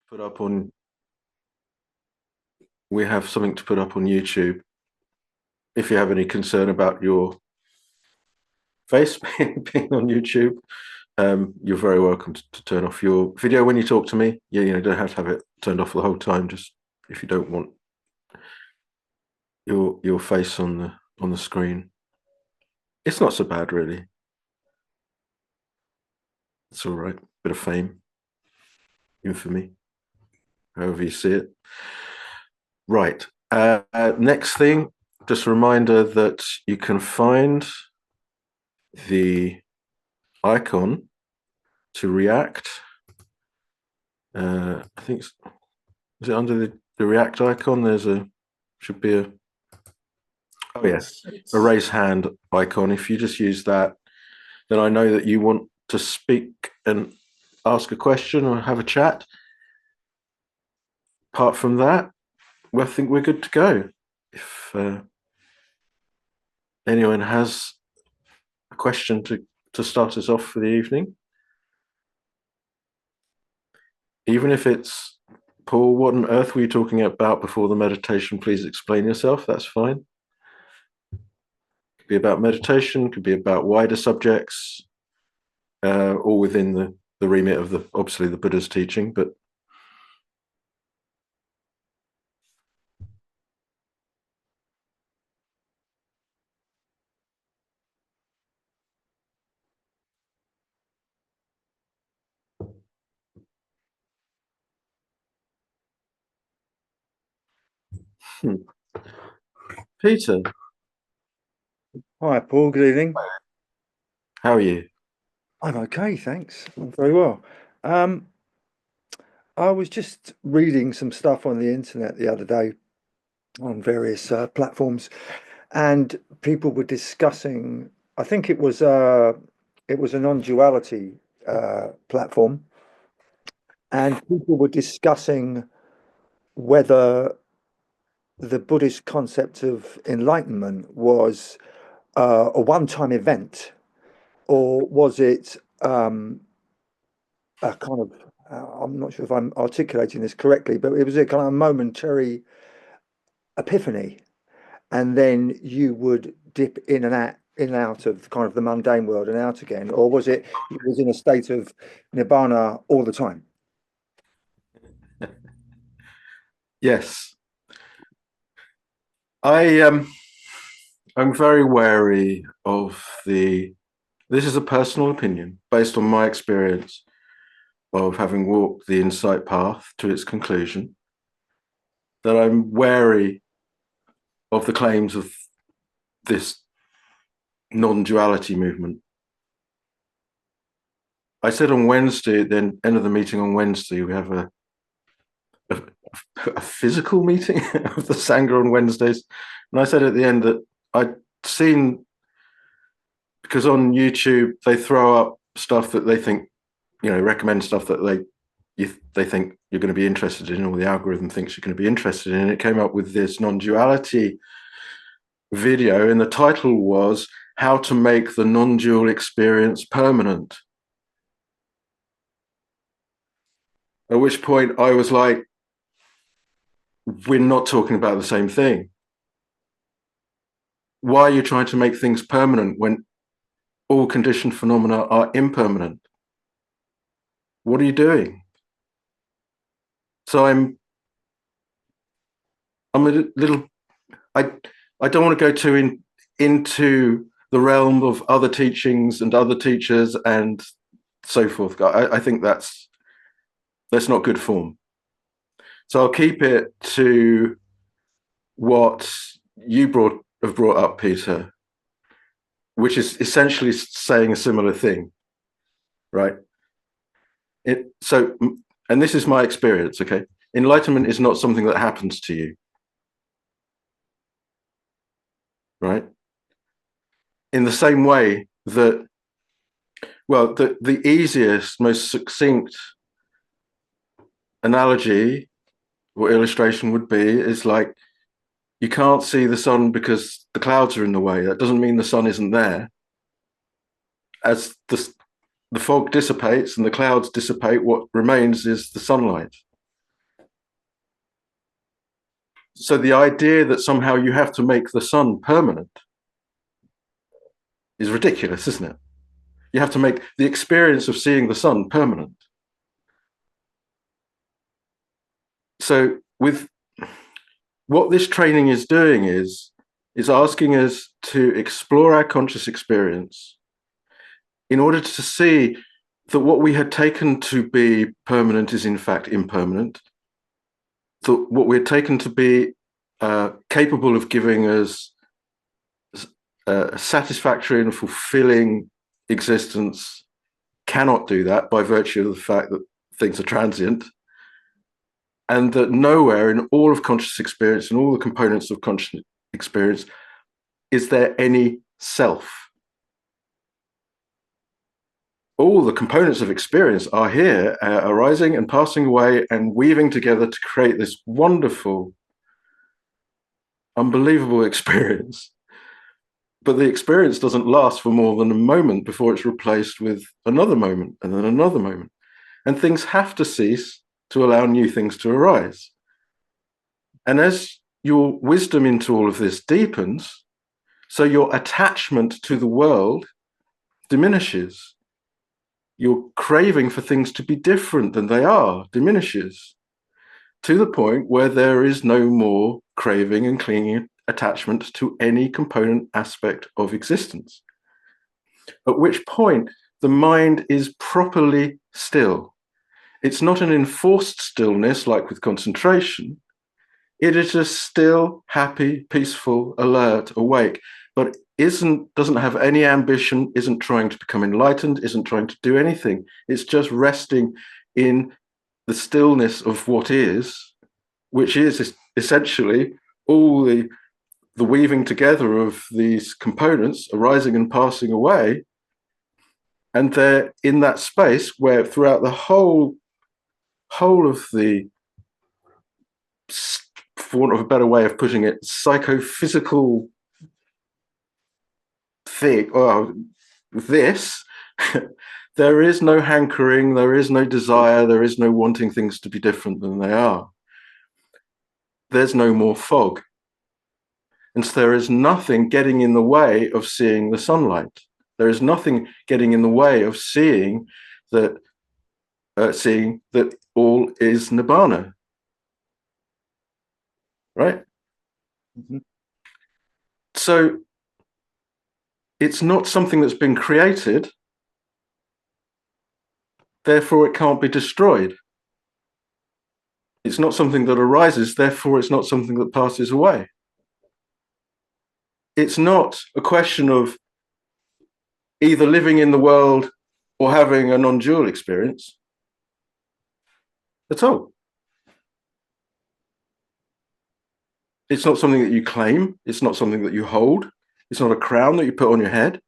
put up on. We have something to put up on YouTube. If you have any concern about your face being on YouTube, you're very welcome to turn off your video when you talk to me. Yeah, you don't have to have it turned off the whole time. Just if you don't want your face on the screen. It's not so bad, really. It's all right. Bit of fame, infamy, however you see it. Right. Next thing, just a reminder that you can find the icon to react. I think is it under the react icon? Should be a yes, a raise hand icon. If you just use that, then I know that you want to speak and ask a question or have a chat. Apart from that, I think we're good to go. If anyone has a question to start us off for the evening, even if it's, Paul, what on earth were you talking about before the meditation? Please explain yourself. That's fine. Could be about meditation, could be about wider subjects, all within the remit of obviously the Buddha's teaching, but Peter, Hi, Paul. Good evening. how are you? I'm okay, thanks. I'm very well. Um, I was just reading some stuff on the internet the other day on various platforms, and people were discussing. I think it was a non-duality platform, and people were discussing whether the Buddhist concept of enlightenment was a one-time event, or was it a kind of I'm not sure if I'm articulating this correctly, but it was a kind of momentary epiphany, and then you would dip in and out of kind of the mundane world and out again, or was it was in a state of nibbana all the time? Yes, I'm very wary of the. This is a personal opinion based on my experience of having walked the insight path to its conclusion, that I'm wary of the claims of this non-duality movement. I said on Wednesday, then end of the meeting on Wednesday, we have a, a physical meeting of the Sangha on Wednesdays. And I said at the end that I'd seen, because on YouTube they throw up stuff that they think, recommend stuff that they think you're going to be interested in, or the algorithm thinks you're going to be interested in. It came up with this non-duality video, and the title was "How to Make the Non-Dual Experience Permanent." At which point I was like, we're not talking about the same thing. Why are you trying to make things permanent when all conditioned phenomena are impermanent? What are you doing? So I'm a little. I don't want to go into the realm of other teachings and other teachers and so forth. I think that's not good form. So I'll keep it to what you have brought up, Peter, which is essentially saying a similar thing, right? And this is my experience, okay? Enlightenment is not something that happens to you, right? In the same way that, well, the easiest, most succinct analogy or illustration would be is like, you can't see the sun because the clouds are in the way. That doesn't mean the sun isn't there. As the fog dissipates and the clouds dissipate, what remains is the sunlight. So the idea that somehow you have to make the sun permanent is ridiculous, isn't it? You have to make the experience of seeing the sun permanent. So with what this training is doing is asking us to explore our conscious experience in order to see that what we had taken to be permanent is in fact impermanent, that what we had taken to be capable of giving us a satisfactory and fulfilling existence cannot do that by virtue of the fact that things are transient, and that nowhere in all of conscious experience and all the components of conscious experience is there any self. All the components of experience are here, arising and passing away and weaving together to create this wonderful, unbelievable experience. But the experience doesn't last for more than a moment before it's replaced with another moment and then another moment. And things have to cease to allow new things to arise. And as your wisdom into all of this deepens, so your attachment to the world diminishes. Your craving for things to be different than they are diminishes to the point where there is no more craving and clinging attachment to any component aspect of existence. At which point the mind is properly still. It's not an enforced stillness like with concentration. It is a still, happy, peaceful, alert, awake, but doesn't have any ambition, isn't trying to become enlightened, isn't trying to do anything. It's just resting in the stillness of what is, which is essentially all the weaving together of these components arising and passing away. And they're in that space where throughout the whole of the, for want of a better way of putting it, psychophysical thing, or this, there is no hankering, there is no desire, there is no wanting things to be different than they are. There's no more fog. And so there is nothing getting in the way of seeing the sunlight. There is nothing getting in the way of seeing that all is nibbana. Right? Mm-hmm. So it's not something that's been created, therefore it can't be destroyed. It's not something that arises, therefore it's not something that passes away. It's not a question of either living in the world or having a non-dual experience at all. It's not something that you claim. It's not something that you hold. It's not a crown that you put on your head.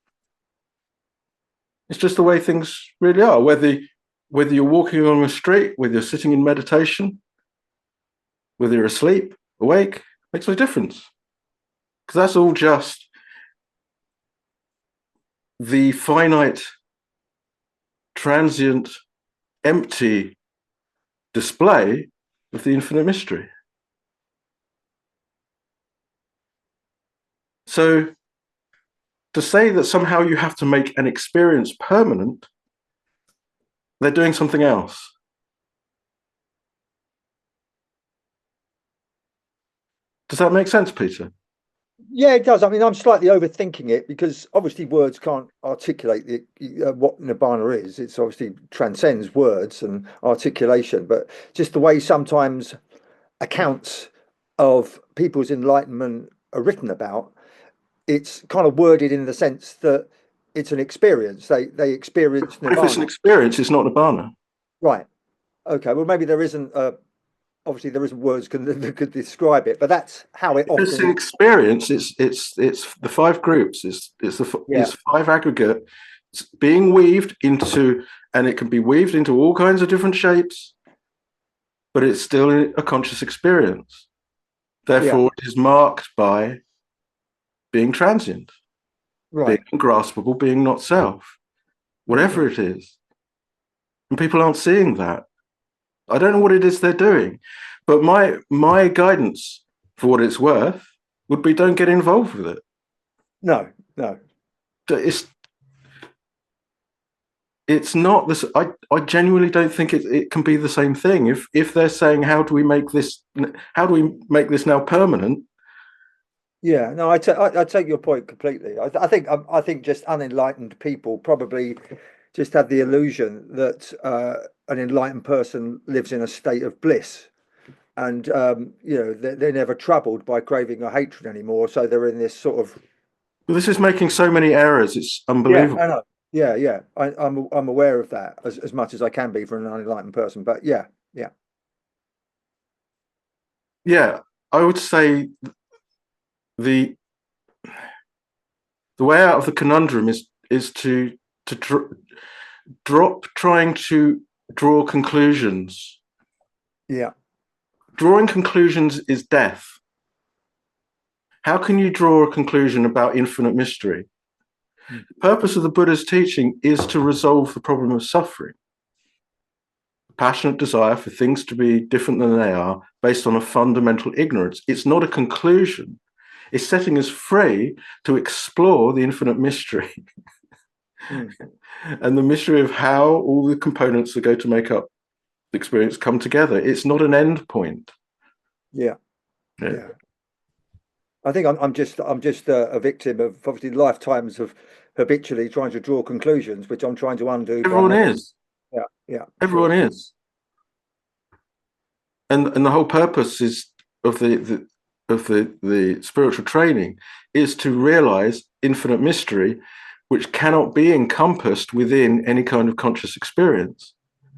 It's just the way things really are. Whether you're walking along a street, whether you're sitting in meditation, whether you're asleep, awake, makes no difference. Because that's all just the finite, transient, empty display of the infinite mystery. So to say that somehow you have to make an experience permanent, they're doing something else. Does that make sense, Peter? Yeah, it does. I mean, I'm slightly overthinking it because obviously words can't articulate what Nibbana is. It's obviously transcends words and articulation, but just the way sometimes accounts of people's enlightenment are written about, it's kind of worded in the sense that it's an experience. They experience But if it's an Nirvana. experience, it's not nibbana. Right. Okay. Well, maybe there isn't. Obviously, there isn't words that could describe it, but that's how it If it's an often. experience, it's the five groups. Yeah. It's five aggregate. It's being weaved into, and it can be weaved into all kinds of different shapes, but it's still a conscious experience. Yeah. Therefore, it is marked by being transient, being Right. ungraspable, being not self, whatever it is. And people aren't seeing that. I don't know what it is they're doing, but my guidance for what it's worth, would be don't get involved with it. No. It's not this. I genuinely don't think it can be the same thing. If they're saying how do we make this now permanent? Yeah, no, I take your point completely. I think just unenlightened people probably just have the illusion that an enlightened person lives in a state of bliss, and they're never troubled by craving or hatred anymore. So they're in this sort of Well, this is making so many errors. It's yeah, unbelievable. I know. Yeah. I'm aware of that as much as I can be for an unenlightened person. But yeah, Yeah, I would say the the way out of the conundrum is to drop trying to draw conclusions. yeah, Drawing conclusions is death. How can you draw a conclusion about infinite mystery? mm, The purpose of the Buddha's teaching is to resolve the problem of suffering. Passionate desire for things to be different than they are based on a fundamental ignorance. It's not a conclusion. It's setting us free to explore the infinite mystery mm, and the mystery of how all the components that go to make up the experience come together. It's not an end point. yeah, Yeah. yeah. I think I'm just a victim of obviously lifetimes of habitually trying to draw conclusions, which I'm trying to undo by Everyone making is. yeah, Everyone sure, is. And the whole purpose is of the spiritual training is to realize infinite mystery, which cannot be encompassed within any kind of conscious experience.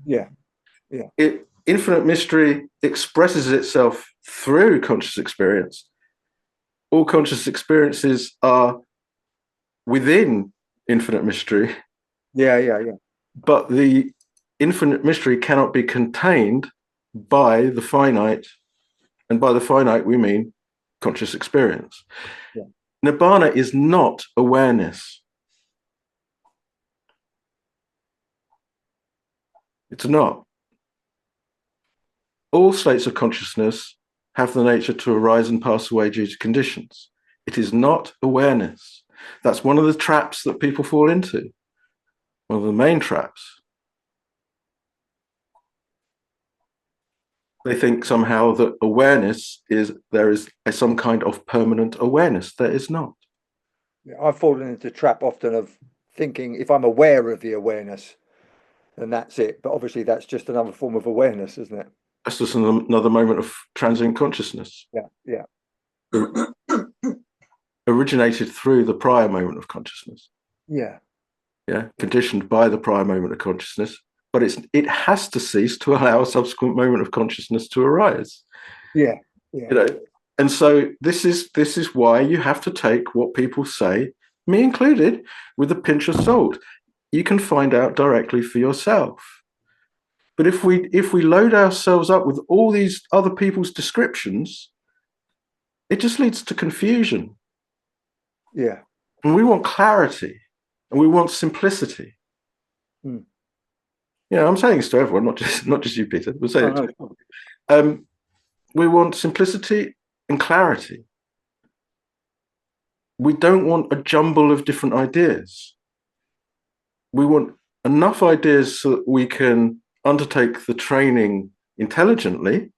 yeah, yeah, Infinite mystery expresses itself through conscious experience. All conscious experiences are within infinite mystery, yeah. but the infinite mystery cannot be contained by the finite, and by the finite we mean conscious experience. Yeah. Nibbana is not awareness. It's not. All states of consciousness have the nature to arise and pass away due to conditions. It is not awareness. That's one of the traps that people fall into, one of the main traps. They think somehow that awareness is there is some kind of permanent awareness. There is not. Yeah. I've fallen into the trap often of thinking if I'm aware of the awareness, then that's it. But obviously, that's just another form of awareness, isn't it? That's just another moment of transient consciousness, Yeah. originated through the prior moment of consciousness. Yeah. Yeah, conditioned by the prior moment of consciousness, but it has to cease to allow a subsequent moment of consciousness to arise. Yeah. You know, and so this is why you have to take what people say, me included, with a pinch of salt. You can find out directly for yourself. But if we load ourselves up with all these other people's descriptions, it just leads to confusion. Yeah. And we want clarity, and we want simplicity. Mm. Yeah, I'm saying this to everyone, not just you, Peter. We're saying Oh, it no. we want simplicity and clarity. We don't want a jumble of different ideas. We want enough ideas so that we can undertake the training intelligently,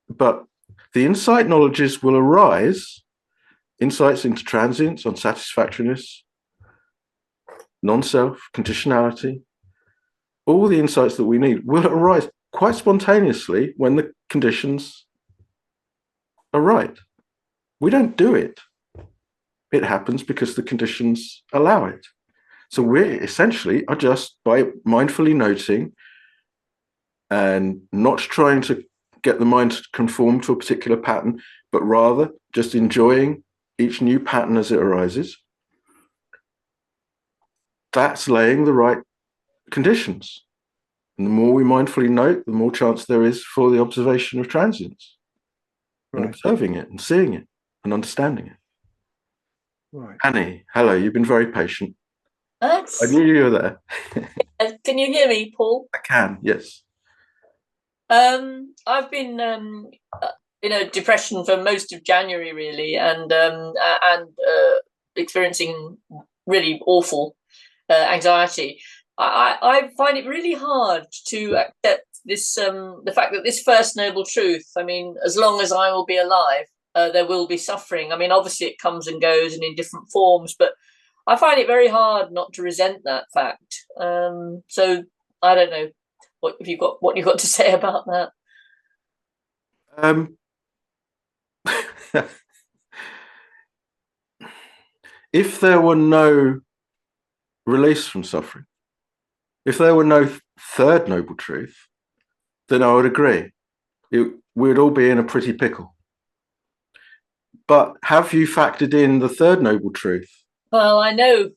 but the insight knowledges will arise, insights into transience, unsatisfactoriness, non-self, conditionality. All the insights that we need will arise quite spontaneously when the conditions are right. We don't do it. It happens because the conditions allow it. So we essentially are just by mindfully noting and not trying to get the mind to conform to a particular pattern, but rather just enjoying each new pattern as it arises. That's laying the right conditions. And the more we mindfully note, the more chance there is for the observation of transience and Right. observing it and seeing it and understanding it. Right. Annie, hello, you've been very patient. I That's, knew you were there. can you hear me, Paul? I can, yes. I've been in a depression for most of January, really, and experiencing really awful anxiety. I find it really hard to accept this the fact that this first noble truth. I mean, as long as I will be alive, there will be suffering. I mean, obviously it comes and goes and in different forms, but I find it very hard not to resent that fact. So I don't know what you've got to say about that. Um, if there were no release from suffering, if there were no third noble truth, then I would agree. We'd all be in a pretty pickle. But have you factored in the third noble truth? Well, I know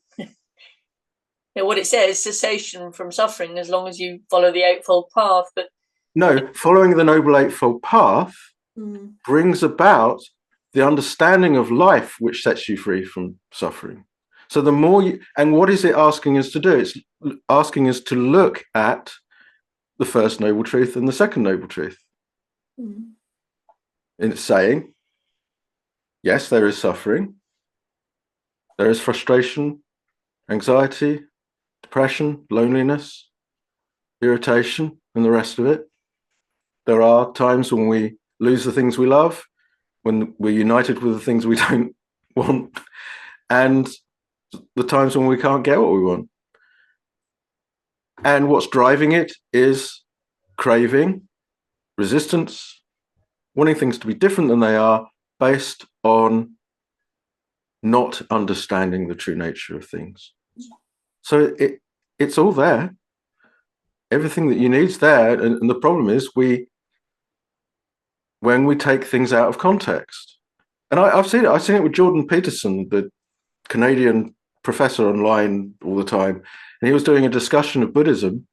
what it says, cessation from suffering, as long as you follow the Eightfold Path. But no, following the Noble Eightfold Path brings about the understanding of life, which sets you free from suffering. So the more you, and what is it asking us to do? It's asking us to look at the first noble truth and the second noble truth. And it's saying, yes, there is suffering, there is frustration, anxiety, depression, loneliness, irritation, and the rest of it. There are times when we lose the things we love, when we're united with the things we don't want, and the times when we can't get what we want. And what's driving it is craving, resistance, wanting things to be different than they are, based on not understanding the true nature of things. So it's all there. Everything that you need's there. And the problem is when we take things out of context. And I've seen it with Jordan Peterson, the Canadian professor online all the time. And he was doing a discussion of Buddhism.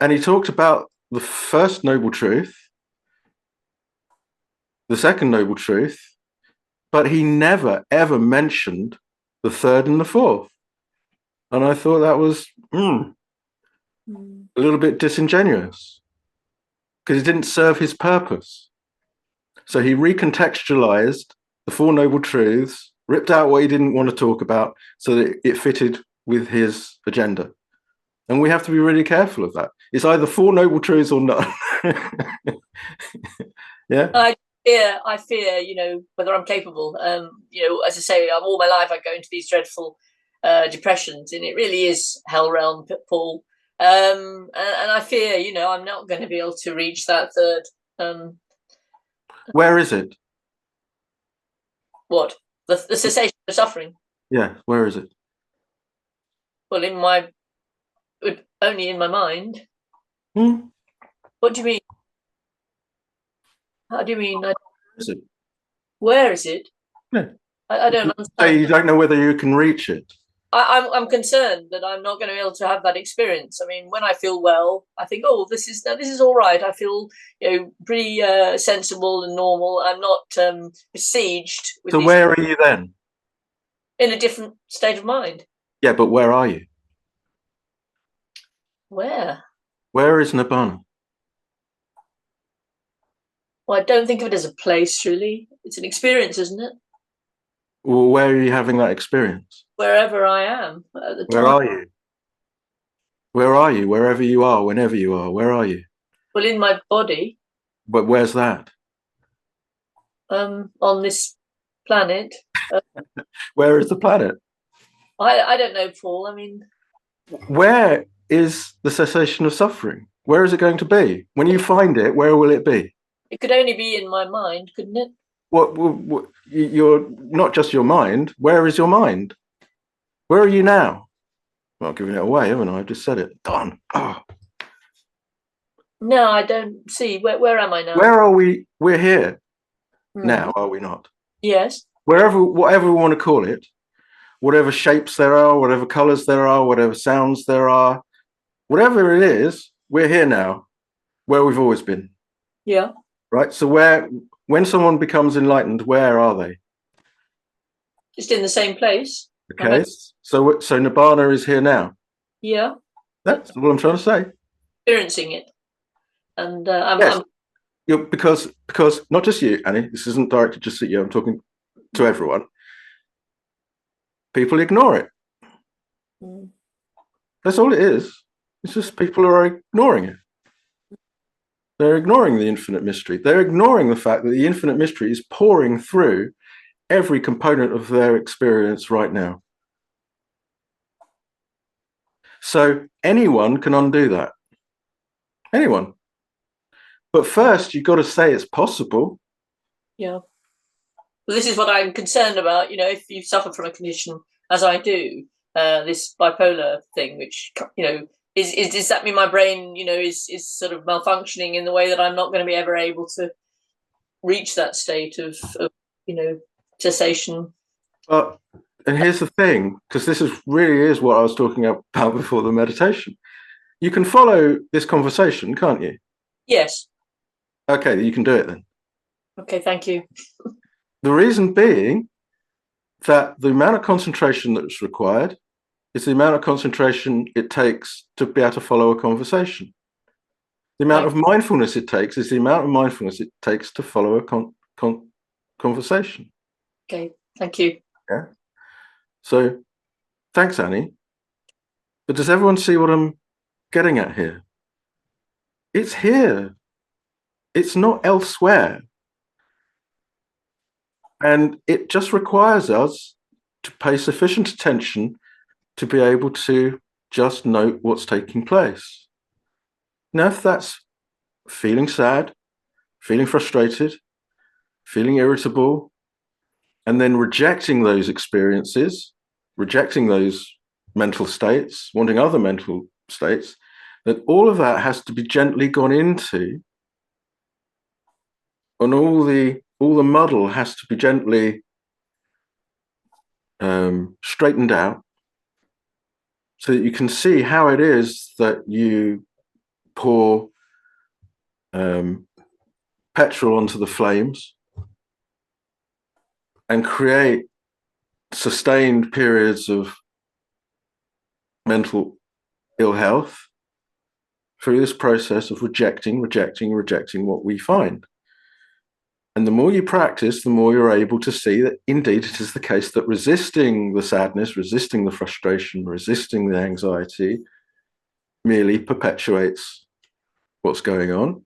And he talked about the first noble truth, the second noble truth, but he never, ever mentioned the third and the fourth. And I thought that was a little bit disingenuous because it didn't serve his purpose. So he recontextualized the Four Noble Truths, ripped out what he didn't want to talk about so that it fitted with his agenda. And we have to be really careful of that. It's either Four Noble Truths or none. Yeah. I fear, whether I'm capable. As I say, all my life I go into these dreadful depressions, and it really is hell realm, Paul. And I fear, I'm not going to be able to reach that third. Where is it? What? The cessation of suffering? Yeah, where is it? Well, only in my mind. What do you mean? How do you mean? Where is it? Yeah. I don't understand. So you don't know whether you can reach it. I'm concerned that I'm not going to be able to have that experience. I mean, when I feel well, I think, oh, this is all right. I feel, pretty sensible and normal. I'm not besieged. So where are you then? In a different state of mind. Yeah, but where are you? Where? Where is Nibbana? Well, I don't think of it as a place, really. It's an experience, isn't it? Well, where are you having that experience? Wherever I am at the time. Where are you? Where are you? Wherever you are, whenever you are, where are you? Well, in my body. But where's that? On this planet. Where is the planet? I don't know, Paul. I mean, where is the cessation of suffering? Where is it going to be? When you find it, where will it be? It could only be in my mind, couldn't it? What you're not just your mind. Where is your mind? Where are you now? I'm not giving it away, haven't I? I've just said it. Done. Oh. No, I don't see. Where am I now? Where are we? We're here now, are we not? Yes. Whatever we want to call it, whatever shapes there are, whatever colors there are, whatever sounds there are, whatever it is, we're here now, where we've always been. Yeah. Right. So when someone becomes enlightened, where are they? Just in the same place. Okay. So Nibbana is here now. Yeah. That's what I'm trying to say. Experiencing it. And Yes, because not just you, Annie. This isn't directed just at you. I'm talking to everyone. People ignore it. Mm. That's all it is. It's just people are ignoring it. They're ignoring the infinite mystery. They're ignoring the fact that the infinite mystery is pouring through every component of their experience right now. So anyone can undo that. Anyone. But first, you've got to say it's possible. Yeah. Well, this is what I'm concerned about. You know, if you suffer from a condition, as I do, this bipolar thing, which, you know, does that mean my brain, you know, is sort of malfunctioning in the way that I'm not going to be ever able to reach that state of you know, cessation? But, and here's the thing, because this really is what I was talking about before the meditation. You can follow this conversation, can't you? Yes. Okay, you can do it then. Okay, thank you. The reason being that the amount of concentration that's required is the amount of concentration it takes to be able to follow a conversation. The amount of mindfulness it takes is the amount of mindfulness it takes to follow a conversation. Okay, thank you. Yeah. So, thanks, Annie. But does everyone see what I'm getting at here? It's here. It's not elsewhere. And it just requires us to pay sufficient attention to be able to just note what's taking place. Now, if that's feeling sad, feeling frustrated, feeling irritable, and then rejecting those experiences, rejecting those mental states, wanting other mental states, that all of that has to be gently gone into, and all the muddle has to be gently straightened out, so that you can see how it is that you pour petrol onto the flames and create sustained periods of mental ill health through this process of rejecting what we find. And the more you practice, the more you're able to see that indeed it is the case that resisting the sadness, resisting the frustration, resisting the anxiety merely perpetuates what's going on,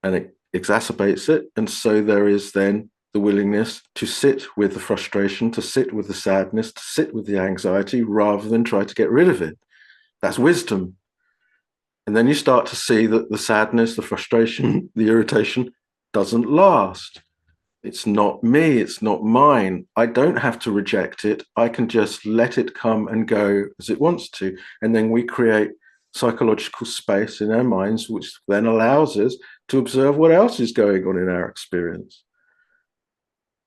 and it exacerbates it. And so there is then the willingness to sit with the frustration, to sit with the sadness, to sit with the anxiety, rather than try to get rid of it. That's wisdom. And then you start to see that the sadness, the frustration, the irritation doesn't last. It's not me, it's not mine. I don't have to reject it. I can just let it come and go as it wants to. And then we create psychological space in our minds, which then allows us to observe what else is going on in our experience.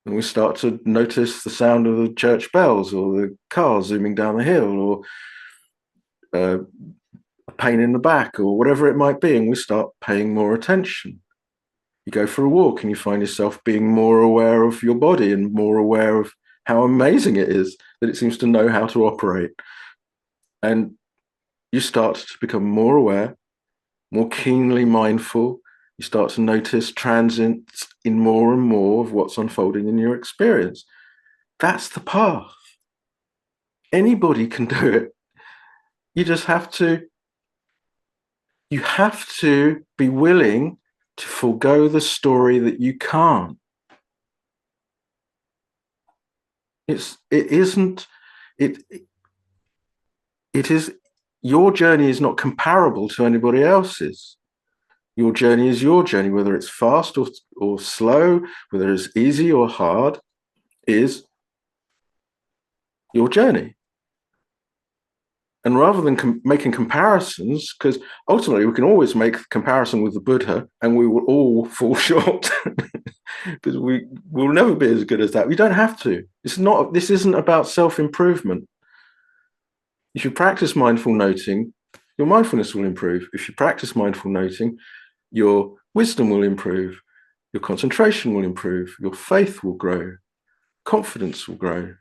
And we start to notice the sound of the church bells, or the car zooming down the hill, or a pain in the back, or whatever it might be. And we start paying more attention. You go for a walk and you find yourself being more aware of your body and more aware of how amazing it is that it seems to know how to operate. And you start to become more aware, more keenly mindful. You start to notice transients in more and more of what's unfolding in your experience. That's the path. Anybody can do it. You just have to be willing to forego the story that you can't. It is your journey is not comparable to anybody else's. Your journey is your journey, whether it's fast or slow, whether it's easy or hard, is your journey. And rather than making comparisons, because ultimately we can always make a comparison with the Buddha and we will all fall short, because we will never be as good as that. We don't have to. This isn't about self-improvement. If you practice mindful noting, your mindfulness will improve. If you practice mindful noting, your wisdom will improve, your concentration will improve, your faith will grow, confidence will grow,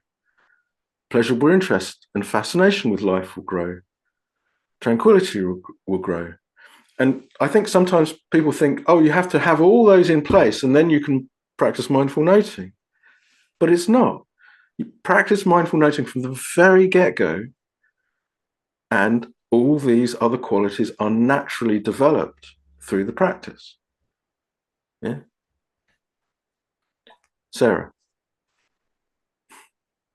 pleasurable interest and fascination with life will grow, tranquility will grow. And I think sometimes people think, oh, you have to have all those in place and then you can practice mindful noting. But it's not. You practice mindful noting from the very get-go, and all these other qualities are naturally developed through the practice. Yeah. Sarah.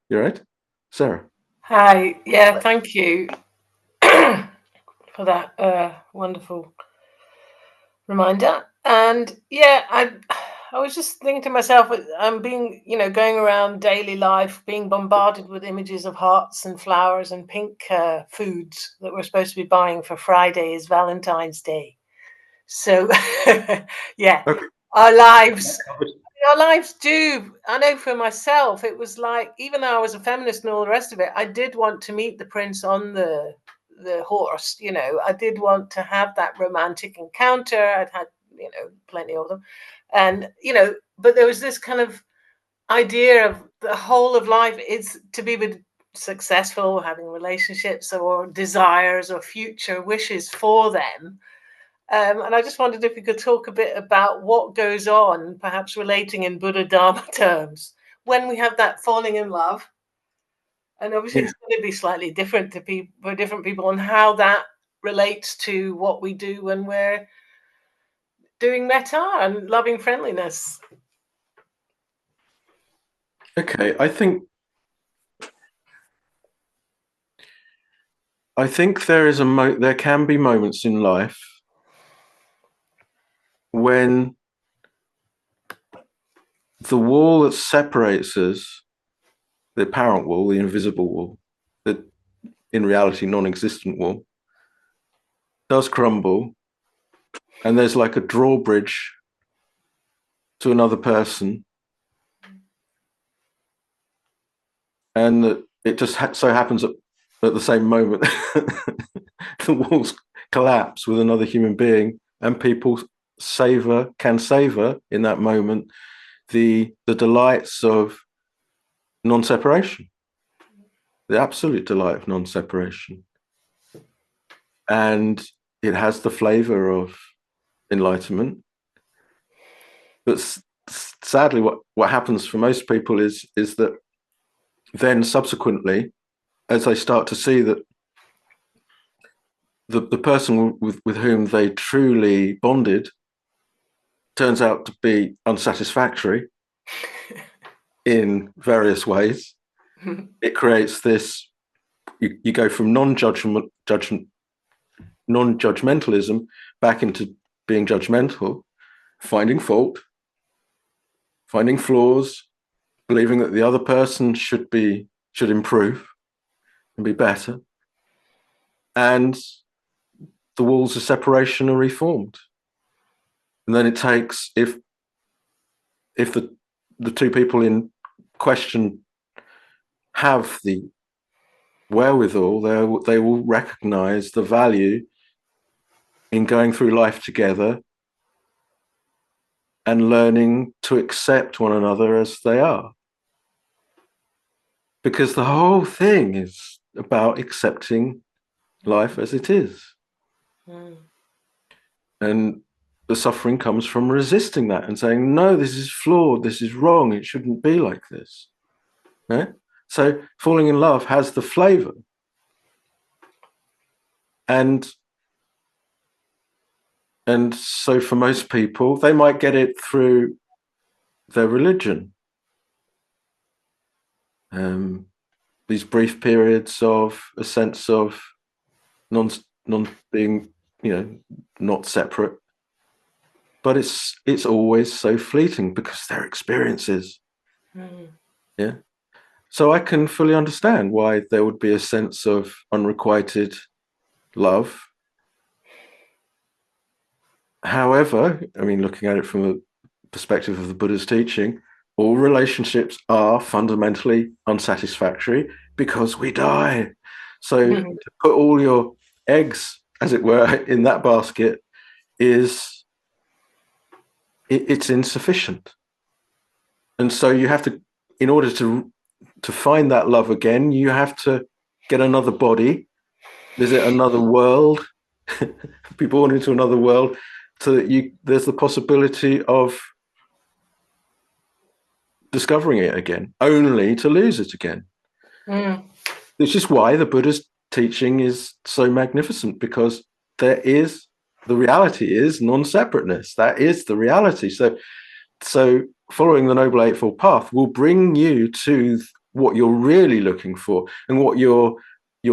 You right? Sarah. Hi. Yeah, thank you for that wonderful reminder. And yeah, I was just thinking to myself, I'm being, going around daily life, being bombarded with images of hearts and flowers and pink foods that we're supposed to be buying for Friday is Valentine's Day. So yeah, Okay. our lives do. I know for myself, it was like, even though I was a feminist and all the rest of it, I did want to meet the prince on the horse. I did want to have that romantic encounter. I'd had, plenty of them. And, but there was this kind of idea of the whole of life is to be with successful, having relationships or desires or future wishes for them. And I just wondered if we could talk a bit about what goes on, perhaps relating in Buddha Dharma terms, when we have that falling in love. And obviously, it's going to be slightly different for different people, and how that relates to what we do when we're doing metta and loving friendliness. Okay, I think there can be moments in life when the wall that separates us, the apparent wall, the invisible wall, the in reality non-existent wall, does crumble, and there's like a drawbridge to another person, and that it just so happens at the same moment the walls collapse with another human being, and people can savor in that moment the delights of non-separation, the absolute delight of non-separation, and it has the flavor of enlightenment. But sadly, what happens for most people is that then subsequently, as they start to see that the person with whom they truly bonded turns out to be unsatisfactory in various ways, it creates this, you go from non-judgmentalism back into being judgmental, finding fault, finding flaws, believing that the other person should improve and be better, and the walls of separation are reformed. And then it takes, if the two people in question have the wherewithal, they will recognize the value in going through life together and learning to accept one another as they are. Because the whole thing is about accepting life as it is. And the suffering comes from resisting that and saying, no, this is flawed, this is wrong, it shouldn't be like this. Yeah? So falling in love has the flavor. And so for most people, they might get it through their religion. These brief periods of a sense of non being, not separate. But it's always so fleeting because they're experiences. Yeah. So I can fully understand why there would be a sense of unrequited love. However, I mean, looking at it from the perspective of the Buddha's teaching, all relationships are fundamentally unsatisfactory because we die. So to put all your eggs, as it were, in that basket it's insufficient. And so you have to, in order to find that love again, you have to get another body, visit another world, be born into another world, so that there's the possibility of discovering it again, only to lose it again. Which is why the Buddha's teaching is so magnificent, because the reality is non-separateness. That is the reality. So following the Noble Eightfold Path will bring you to what you're really looking for, and what you're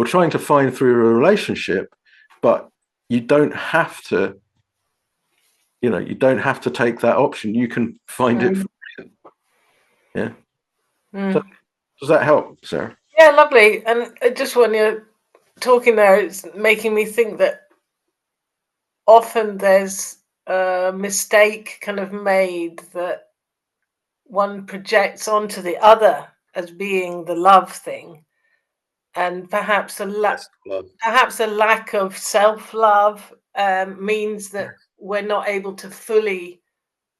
trying to find through a relationship. But you don't have to, you don't have to take that option. You can find it. Yeah. So, does that help, Sarah? Yeah, lovely. And just when you're talking there, it's making me think that often there's a mistake kind of made that one projects onto the other as being the love thing, and perhaps a lack of self-love means that we're not able to fully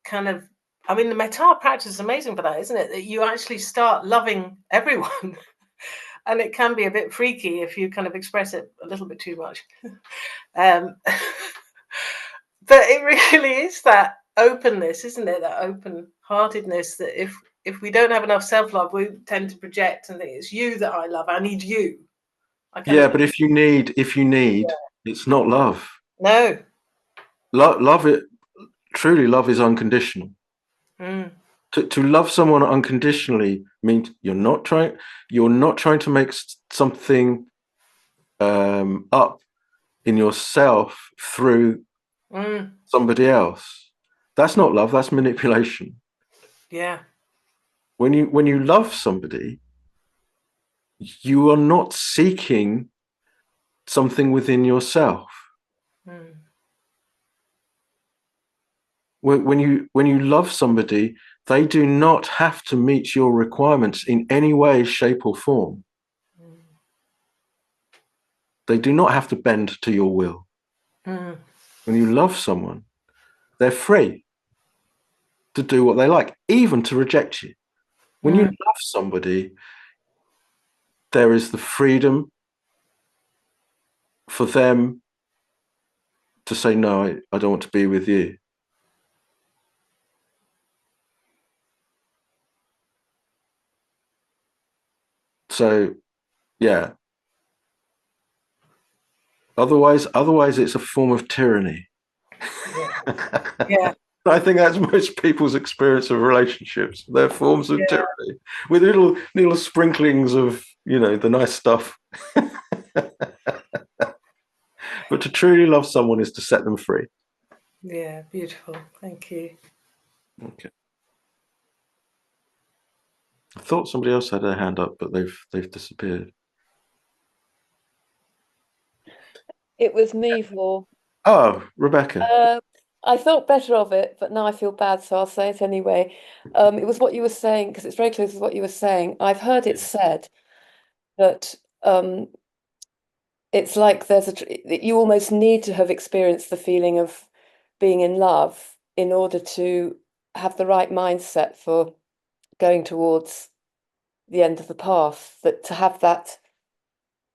kind of, I mean, the metta practice is amazing for that, isn't it? That you actually start loving everyone. And it can be a bit freaky if you kind of express it a little bit too much. But it really is that openness, isn't it? That open-heartedness, that if we don't have enough self-love, we tend to project and think, it's you that I love. I need you. But if you need, it's not love. No. Love it. Truly, love is unconditional. To love someone unconditionally means you're not trying to make something up in yourself through somebody else. That's not love. That's manipulation. Yeah. When you love somebody, you are not seeking something within yourself. When you love somebody, they do not have to meet your requirements in any way, shape, or form. They do not have to bend to your will. When you love someone, they're free to do what they like, even to reject you. When you love somebody, there is the freedom for them to say, no, I don't want to be with you. So, yeah. Otherwise, it's a form of tyranny. Yeah. I think that's most people's experience of relationships. They're forms of tyranny with little sprinklings of, the nice stuff. But to truly love someone is to set them free. Yeah, beautiful. Thank you. Okay. I thought somebody else had their hand up, but they've disappeared. It was me for. Oh, Rebecca. I thought better of it, but now I feel bad, so I'll say it anyway. It was what you were saying, because it's very close to what you were saying. I've heard it said that it's like that you almost need to have experienced the feeling of being in love in order to have the right mindset for going towards the end of the path. That to have that,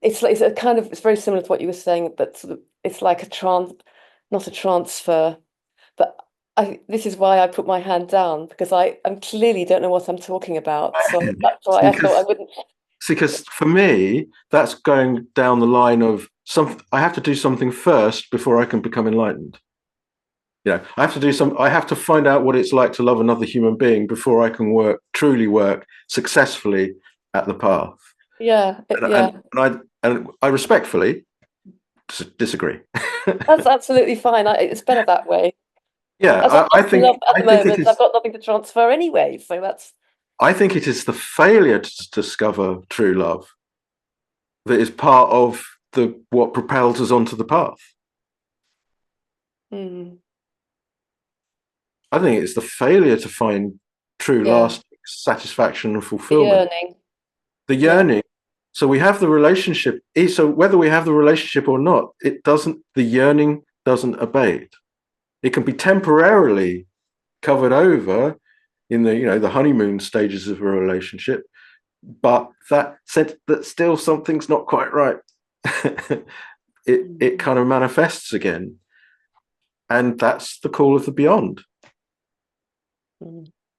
it's very similar to what you were saying, but sort of, it's like not a transfer. But this is why I put my hand down, because I clearly don't know what I'm talking about. So that's why I thought I wouldn't. Because for me, that's going down the line of I have to do something first before I can become enlightened. I have to find out what it's like to love another human being before I can truly work successfully at the path. Yeah. And I respectfully disagree. That's absolutely fine. It's better that way. Yeah, I think at the moment I've got nothing to transfer anyway, so that's. I think it is the failure to discover true love that is part of what propels us onto the path. I think it's the failure to find true lasting satisfaction and fulfillment. The yearning. So we have the relationship. So whether we have the relationship or not, the yearning doesn't abate. It can be temporarily covered over in the honeymoon stages of a relationship, but that said that still something's not quite right. it kind of manifests again. And that's the call of the beyond.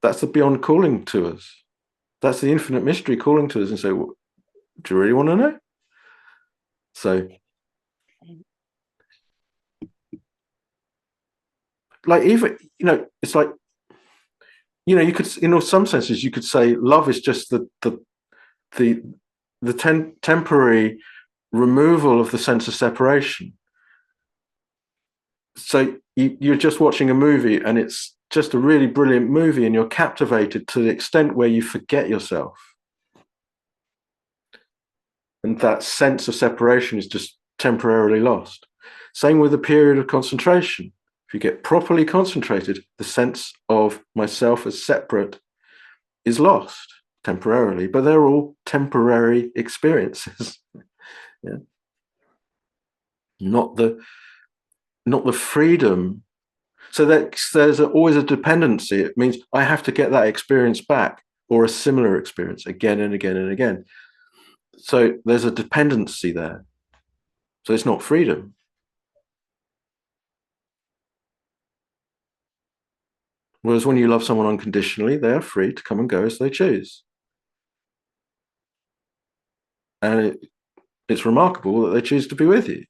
That's the beyond calling to us. That's the infinite mystery calling to us and say, well, do you really want to know? So, like, even, it's like, you could, in some senses, you could say love is just the temporary removal of the sense of separation. So you're just watching a movie and it's just a really brilliant movie and you're captivated to the extent where you forget yourself. And that sense of separation is just temporarily lost. Same with a period of concentration. If you get properly concentrated, the sense of myself as separate is lost temporarily, but they're all temporary experiences. Yeah. Not the freedom. So there's always a dependency. It means I have to get that experience back or a similar experience again and again and again. So there's a dependency there. So it's not freedom. Whereas when you love someone unconditionally, they are free to come and go as they choose. And it's remarkable that they choose to be with you.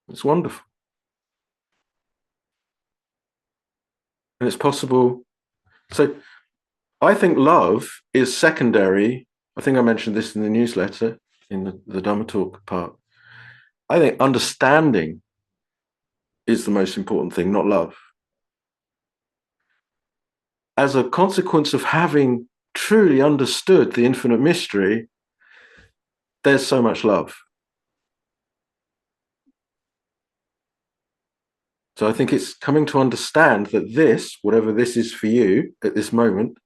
It's wonderful. And it's possible. So I think love is secondary. I think I mentioned this in the newsletter, in the Dhamma talk part. I think understanding is the most important thing, not love. As a consequence of having truly understood the infinite mystery, there's so much love. So I think it's coming to understand that this, whatever this is for you at this moment,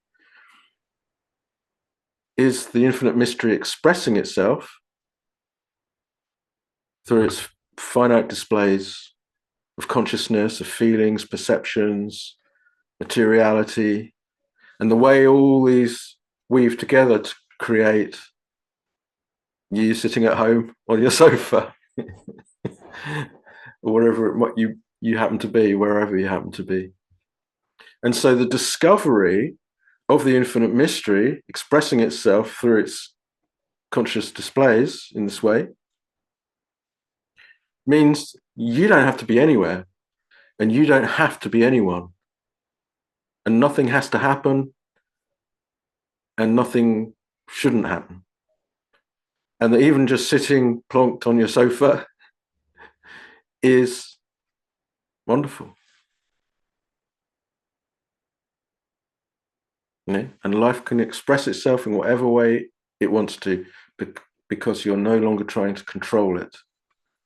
is the infinite mystery expressing itself through its finite displays of consciousness, of feelings, perceptions, materiality, and the way all these weave together to create you sitting at home on your sofa or wherever you happen to be, wherever you happen to be. And so the discovery of the infinite mystery expressing itself through its conscious displays in this way means you don't have to be anywhere and you don't have to be anyone, and nothing has to happen and nothing shouldn't happen. And that even just sitting plonked on your sofa is wonderful. And life can express itself in whatever way it wants to, because you're no longer trying to control it.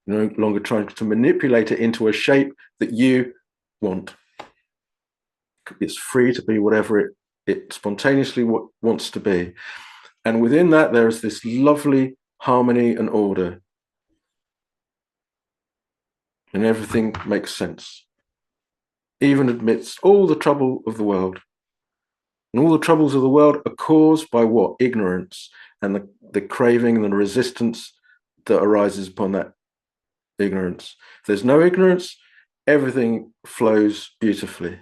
You're no longer trying to manipulate it into a shape that you want. It's free to be whatever it spontaneously wants to be. And within that, there is this lovely harmony and order. And everything makes sense, even amidst all the trouble of the world. And all the troubles of the world are caused by what? Ignorance and the craving and the resistance that arises upon that ignorance. If there's no ignorance, everything flows beautifully.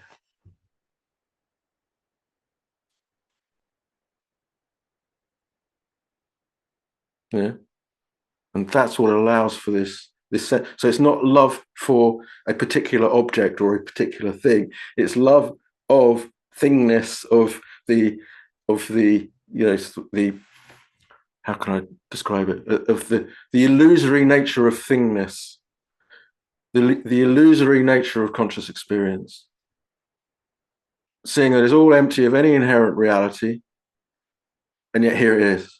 Yeah. And that's what allows for this. So it's not love for a particular object or a particular thing. It's love of thingness, of the how can I describe it? Of the illusory nature of thingness, the illusory nature of conscious experience. Seeing that it's all empty of any inherent reality, and yet here it is.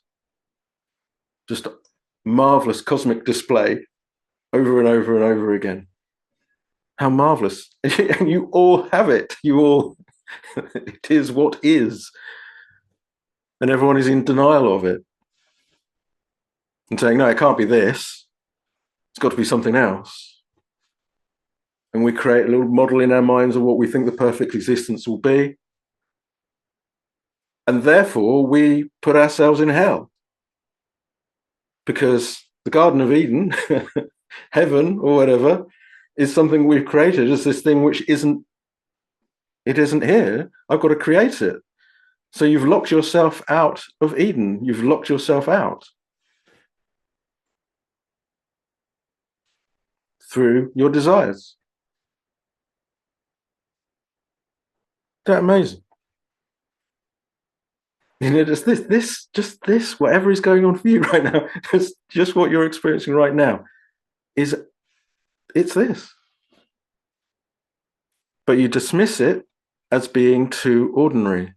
Just a marvelous cosmic display over and over and over again. How marvelous. And you all have it. You all, it is what is. And everyone is in denial of it. And saying, no, it can't be this. It's got to be something else. And we create a little model in our minds of what we think the perfect existence will be. And therefore, we put ourselves in hell. Because the Garden of Eden, heaven or whatever, is something we've created as this thing which isn't here. I've got to create it. So you've locked yourself out of Eden. You've locked yourself out through your desires. Isn't that amazing? You know, just this, whatever is going on for you right now, just what you're experiencing right now, it's this. But you dismiss it as being too ordinary.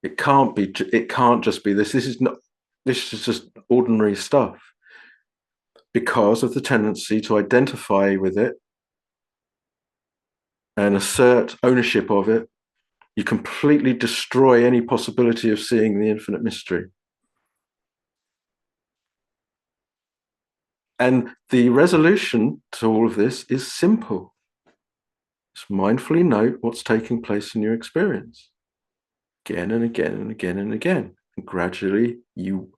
It can't just be this. This is just ordinary stuff. Because of the tendency to identify with it and assert ownership of it, you completely destroy any possibility of seeing the infinite mystery. And the resolution to all of this is simple. Just mindfully note what's taking place in your experience again and again and again and again. And gradually you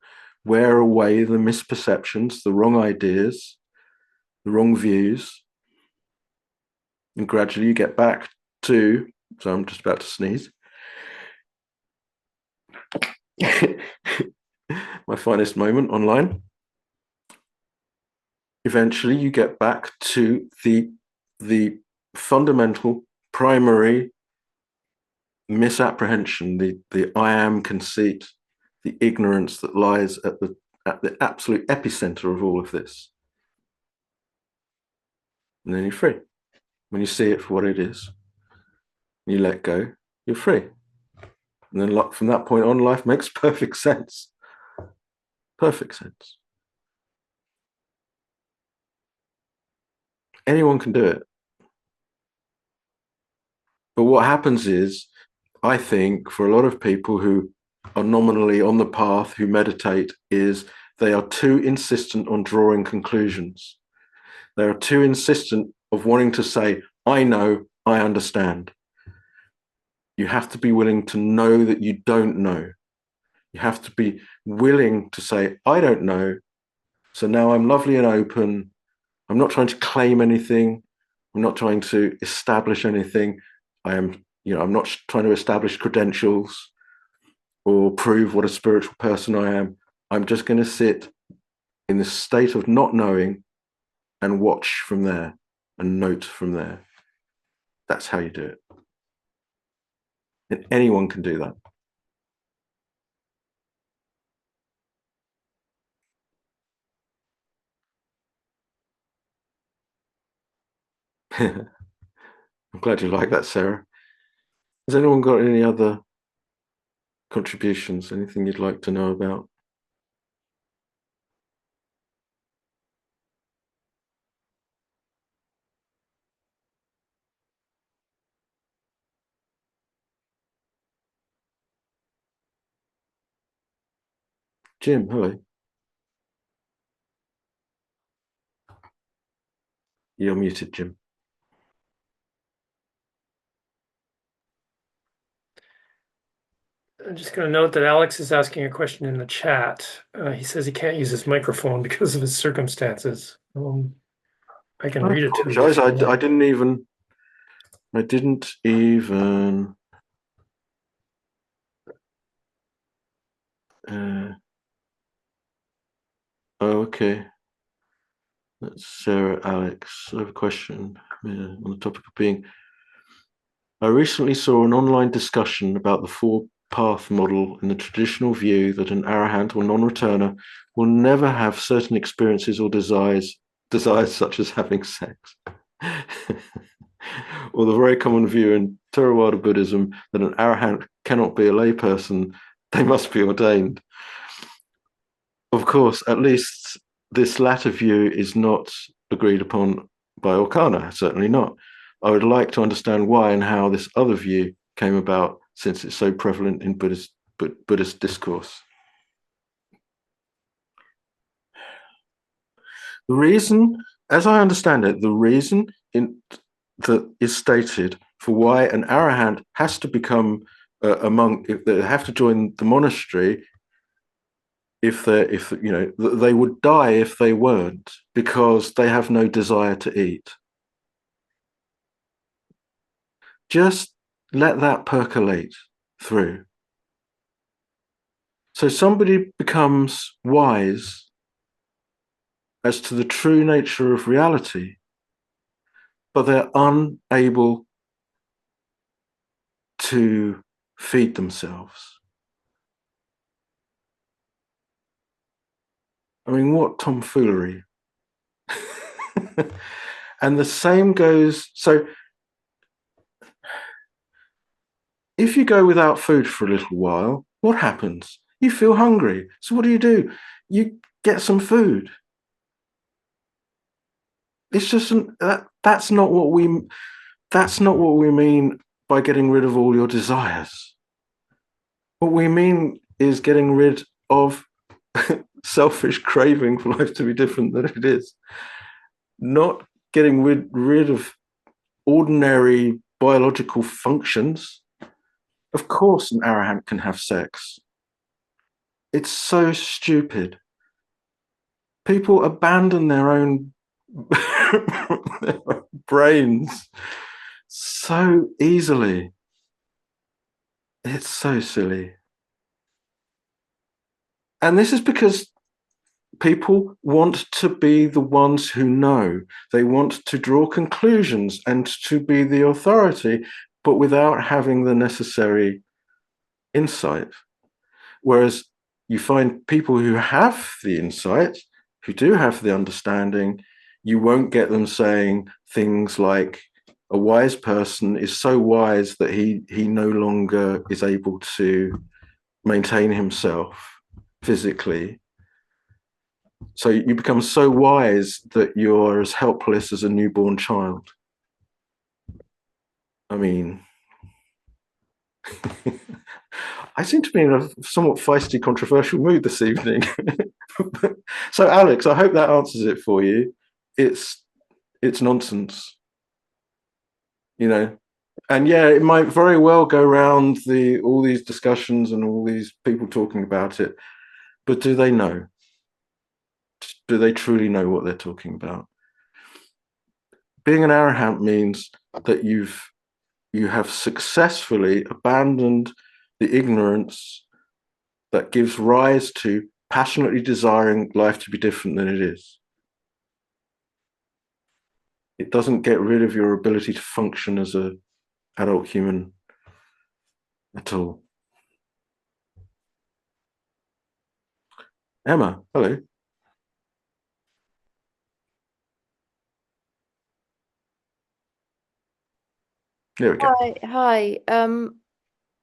wear away the misperceptions, the wrong ideas, the wrong views. And gradually you get back to, so I'm just about to sneeze. My finest moment online. Eventually you get back to the fundamental primary misapprehension, the I am conceit, the ignorance that lies at the absolute epicenter of all of this. And then you're free. When you see it for what it is, you let go, you're free. And then from that point on, life makes perfect sense. Perfect sense. Anyone can do it. But what happens is, I think, for a lot of people who are nominally on the path, who meditate, is they are too insistent on drawing conclusions. They are too insistent of wanting to say, I know, I understand. You have to be willing to know that you don't know. You have to be willing to say, I don't know. So now I'm lovely and open. I'm not trying to claim anything. I'm not trying to establish anything. I'm not trying to establish credentials or prove what a spiritual person I am. I'm just going to sit in this state of not knowing and watch from there and note from there. That's how you do it. And anyone can do that. I'm glad you like that, Sarah. Has anyone got any other contributions? Anything you'd like to know about? Jim, hello. You're muted, Jim. I'm just going to note that Alex is asking a question in the chat. He says he can't use his microphone because of his circumstances. I can read it to you. I didn't even. Oh, okay. That's Sarah, Alex. I have a question on the topic of being. I recently saw an online discussion about the four-path model and the traditional view that an arahant or non-returner will never have certain experiences or desires such as having sex. Or the very common view in Theravada Buddhism that an arahant cannot be a layperson, they must be ordained. Of course, at least this latter view is not agreed upon by Orkana, certainly not. I would like to understand why and how this other view came about, since it's so prevalent in Buddhist discourse. The reason, as I understand it, the reason that is stated for why an arahant has to become a monk, if they have to join the monastery, if they would die if they weren't, because they have no desire to eat. Just let that percolate through. So somebody becomes wise as to the true nature of reality, but they're unable to feed themselves. I mean, what tomfoolery. And the same goes, so if you go without food for a little while, what happens? You feel hungry. So what do? You get some food. It's just that's not what we mean by getting rid of all your desires. What we mean is getting rid of selfish craving for life to be different than it is. Not getting rid of ordinary biological functions. Of course, an arahant can have sex. It's so stupid. People abandon their own brains so easily. It's so silly. And this is because people want to be the ones who know. They want to draw conclusions and to be the authority, but without having the necessary insight. Whereas you find people who have the insight, who do have the understanding, you won't get them saying things like, a wise person is so wise that he no longer is able to maintain himself physically. So you become so wise that you're as helpless as a newborn child. I mean, I seem to be in a somewhat feisty, controversial mood this evening. So, Alex, I hope that answers it for you. It's nonsense, And yeah, it might very well go around all these discussions and all these people talking about it. But do they know? Do they truly know what they're talking about? Being an arahant means that you have successfully abandoned the ignorance that gives rise to passionately desiring life to be different than it is. It doesn't get rid of your ability to function as an adult human at all. Emma, hello. There we go. Hi.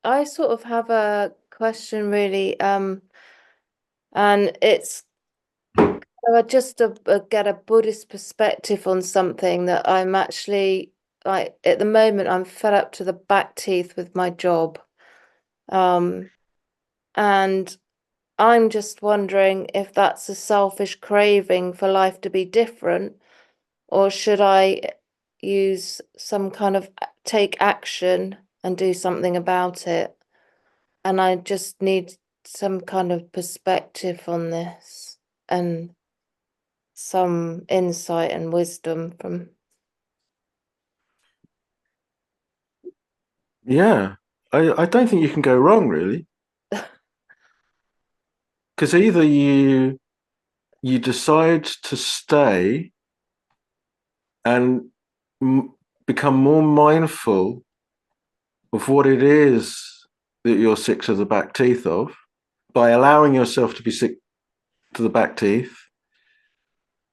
I sort of have a question really, and it's just to get a Buddhist perspective on something that I'm actually, like, at the moment I'm fed up to the back teeth with my job, and I'm just wondering if that's a selfish craving for life to be different, or should I use some kind of take action and do something about it? And I just need some kind of perspective on this and some insight and wisdom from. Yeah, I don't think you can go wrong, really. Because either you decide to stay and become more mindful of what it is that you're sick to the back teeth of, by allowing yourself to be sick to the back teeth,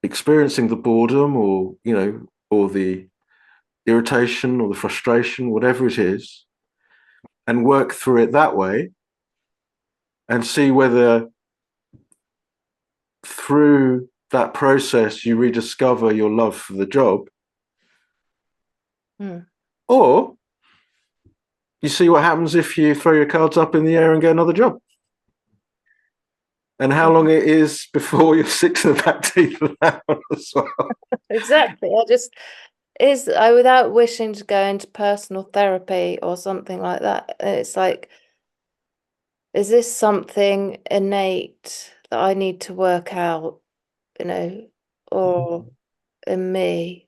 experiencing the boredom or the irritation or the frustration, whatever it is, and work through it that way, and see whether through that process you rediscover your love for the job, or you see what happens if you throw your cards up in the air and get another job, and how long it is before you're sick to the back teeth of that one as well. Exactly. is without wishing to go into personal therapy or something like that, it's like, is this something innate that I need to work out, or in me?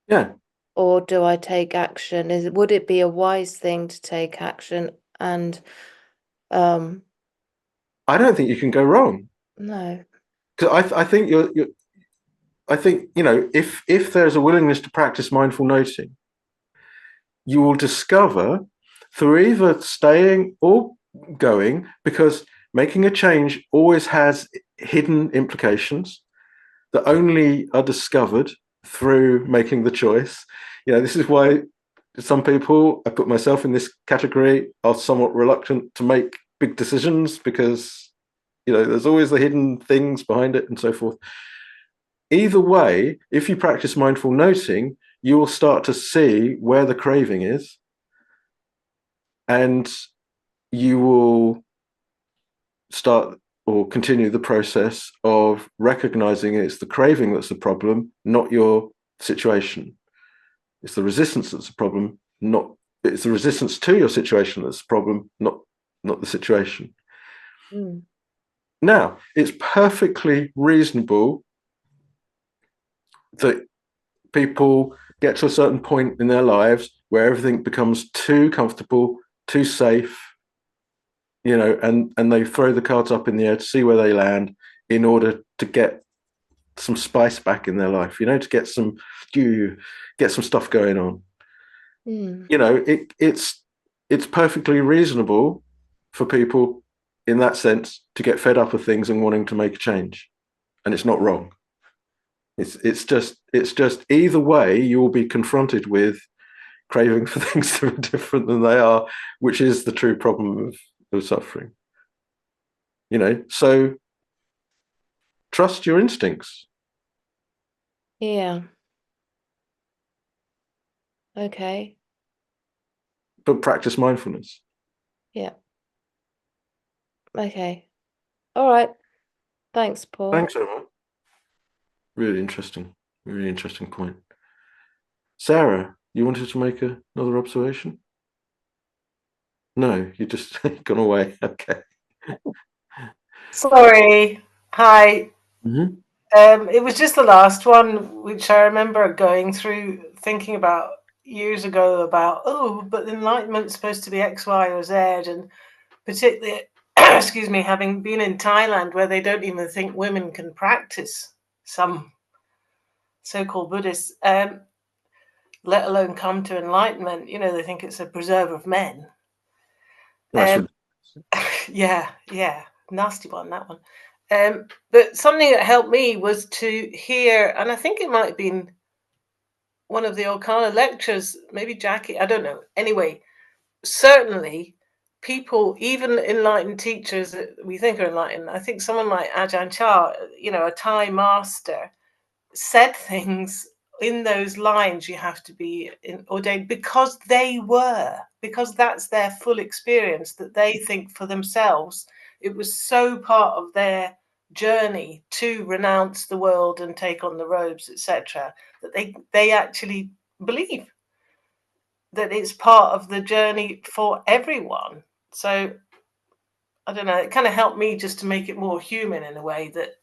Yeah. Or do I take action? Would it be a wise thing to take action? And I don't think you can go wrong. no. Because I think I think, if there's a willingness to practice mindful noting, you will discover through either staying or going, because making a change always has hidden implications that only are discovered through making the choice. This is why some people, I put myself in this category, are somewhat reluctant to make big decisions, because there's always the hidden things behind it and so forth. Either way, if you practice mindful noting, you will start to see where the craving is, and you will start or continue the process of recognizing it's the craving that's the problem, not your situation. It's the resistance that's the problem, it's the resistance to your situation that's the problem, not the situation. Mm. Now, it's perfectly reasonable that people get to a certain point in their lives where everything becomes too comfortable, too safe, and they throw the cards up in the air to see where they land in order to get some spice back in their life, to get some stuff going on. Mm. It's perfectly reasonable for people in that sense to get fed up of things and wanting to make a change, and it's not wrong. It's just either way you will be confronted with craving for things that are different than they are, which is the true problem of suffering. So trust your instincts. Yeah. Okay. But practice mindfulness. Yeah. Okay. All right. Thanks, Paul. Thanks, Emma. Really interesting point. Sarah, you wanted to make another observation? No, you just gone away. Okay. Sorry. Hi. Mm-hmm. It was just the last one, which I remember going through, thinking about years ago about, but enlightenment's supposed to be X, Y, or Z, and particularly, excuse me, having been in Thailand where they don't even think women can practice, some so-called Buddhists, let alone come to enlightenment. They think it's a preserve of men. Yeah, nasty one, that one. But something that helped me was to hear, and I think it might have been one of the Okana lectures, maybe Jackie, I don't know. Anyway, certainly people, even enlightened teachers that we think are enlightened, I think someone like Ajahn Chah, a Thai master, said things in those lines. You have to be ordained because that's their full experience, that they think for themselves. It was so part of their journey to renounce the world and take on the robes, etc., that they actually believe that it's part of the journey for everyone. So I don't know, it kind of helped me just to make it more human in a way, that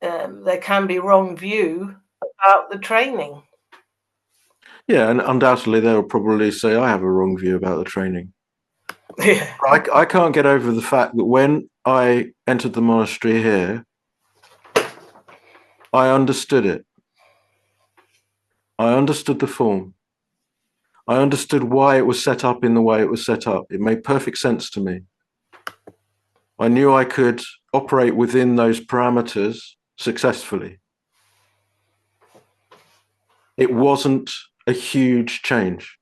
there can be wrong view about the training. Yeah, and undoubtedly they'll probably say I have a wrong view about the training. Yeah. I can't get over the fact that when I entered the monastery here, I understood it. I understood the form. I understood why it was set up in the way it was set up. It made perfect sense to me. I knew I could operate within those parameters successfully. It wasn't a huge change.